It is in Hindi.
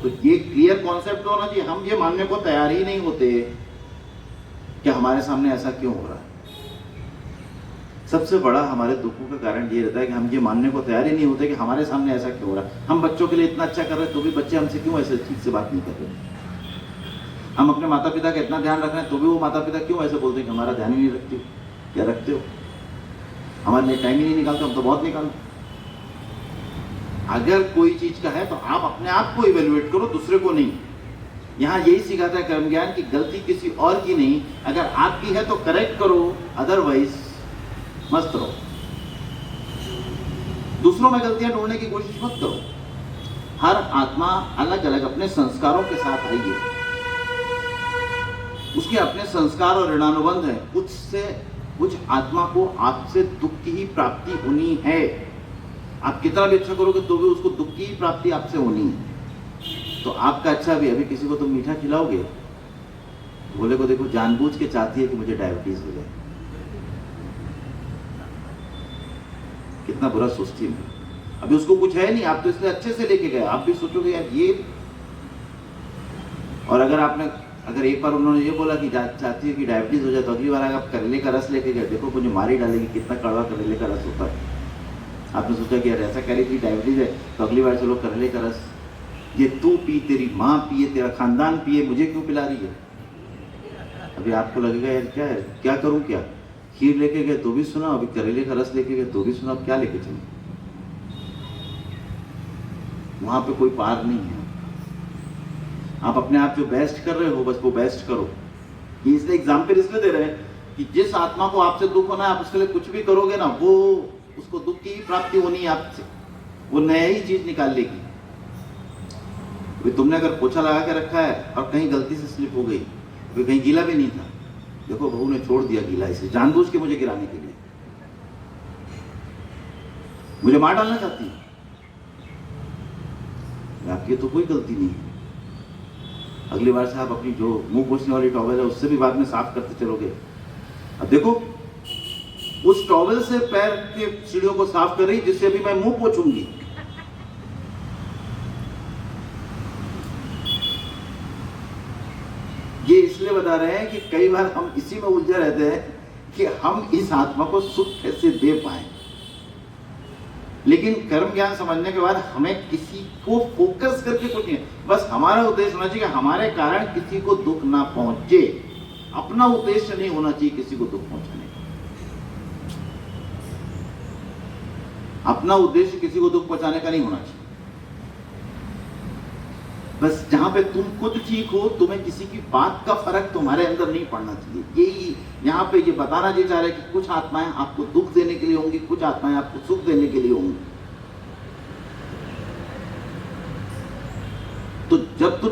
तो ये क्लियर कॉन्सेप्ट होना चाहिए। हम ये मानने को तैयार ही नहीं होते कि हमारे सामने ऐसा क्यों हो रहा है। सबसे बड़ा हमारे दुखों का कारण ये रहता है कि हम ये मानने को तैयार ही नहीं होते कि हमारे सामने ऐसा क्यों हो रहा है। हम बच्चों के लिए इतना अच्छा कर रहे हैं तो भी बच्चे हमसे क्यों ऐसे ठीक से बात नहीं कर रहे। हम अपने माता पिता का इतना ध्यान रख रहे हैं तो भी वो माता पिता क्यों ऐसे बोलते हैं कि हमारा ध्यान ही नहीं रखते हो। क्या रखते हो, हमारे लिए टाइम ही नहीं निकालते, हम तो बहुत निकालते। अगर कोई चीज का है तो आप अपने आप को इवेल्युएट करो, दूसरे को नहीं। यहाँ यही सिखाता है कर्म ज्ञान की गलती किसी और की नहीं, अगर आपकी है तो करेक्ट करो, अदरवाइज मस्त रहो। दूसरों में गलतियां ढूंढने की कोशिश मत करो। हर आत्मा अलग अलग अपने संस्कारों के साथ आई है, उसके अपने संस्कार और ऋणानुबंध है। कुछ आत्मा को आपसे दुख की ही प्राप्ति होनी है। आप कितना भी अच्छा करोगे तो भी उसको दुख की ही प्राप्ति आपसे होनी है। तो आपका अच्छा भी, अभी किसी को तुम मीठा खिलाओगे, बोले को देखो जानबूझ के चाहती है कि मुझे डायबिटीज हो जाए, कितना बुरा सोचती है। अभी उसको कुछ है नहीं, आप तो इसलिए अच्छे से लेके गए, आप भी सोचोगे यार ये। और अगर एक बार उन्होंने ये बोला कि चाहती है कि डायबिटीज हो जाए, तो अगली बार अगर आप करेले का रस लेके गए, देखो मुझे मार ही डालेगी, कितना कड़वा करेले का रस होता है। आपने सोचा कि यार ऐसा कह रही थी डायबिटीज है, तो अगली बार चलो करेले का रस, ये तू पी, तेरी माँ पिए, तेरा खानदान पिए, मुझे क्यों पिला रही है। अभी आपको लगेगा यार क्या है, क्या करूं क्या। खीर लेके गए तो भी सुना, अभी करेले का रस लेके गए तो भी सुना, अब क्या लेके चले। वहां पे कोई पार नहीं है। आप अपने आप जो बेस्ट कर रहे हो बस वो बेस्ट करो। ये इसलिए एग्जाम्पल इसलिए दे रहे हैं कि जिस आत्मा को आपसे दुख होना है, आप उसके लिए कुछ भी करोगे ना, वो उसको दुख की ही प्राप्ति होनी है आपसे, वो नया ही चीज निकाल लेगी। तुमने अगर पोछा लगा के रखा है और कहीं गलती से स्लिप हो गई, तो कहीं गीला भी नहीं था, देखो बहू ने छोड़ दिया गीला, इसे जानबूझ के मुझे गिराने के लिए, मुझे मार डालना चाहती है। आपकी तो कोई गलती नहीं है। अगली बार से आप अपनी जो मुंह पोछने वाली टॉवेल है उससे भी बाद में साफ करते चलोगे। अब देखो उस टॉवेल से पैर के सीढ़ियों को साफ कर रही, जिससे अभी मैं मुंह पोछूंगी। ये इसलिए बता रहे हैं कि कई बार हम इसी में उलझे रहते हैं कि हम इस आत्मा को सुख कैसे दे पाए। लेकिन कर्म ज्ञान समझने के बाद हमें किसी को फोकस करके कुछ नहीं, बस हमारा उद्देश्य होना चाहिए कि हमारे कारण किसी को दुख ना पहुंचे। अपना उद्देश्य नहीं होना चाहिए किसी को दुख पहुंचाने का। अपना उद्देश्य किसी को दुख पहुंचाने का नहीं होना चाहिए। बस जहां पे तुम खुद ठीक हो, तुम्हें किसी की बात का फर्क तुम्हारे अंदर नहीं पड़ना चाहिए। यही यहाँ पे ये बताना ये चाह रहे हैं कि कुछ आत्माएं आपको दुख देने के लिए होंगी, कुछ आत्माएं आपको सुख देने के लिए होंगी। तो जब तुम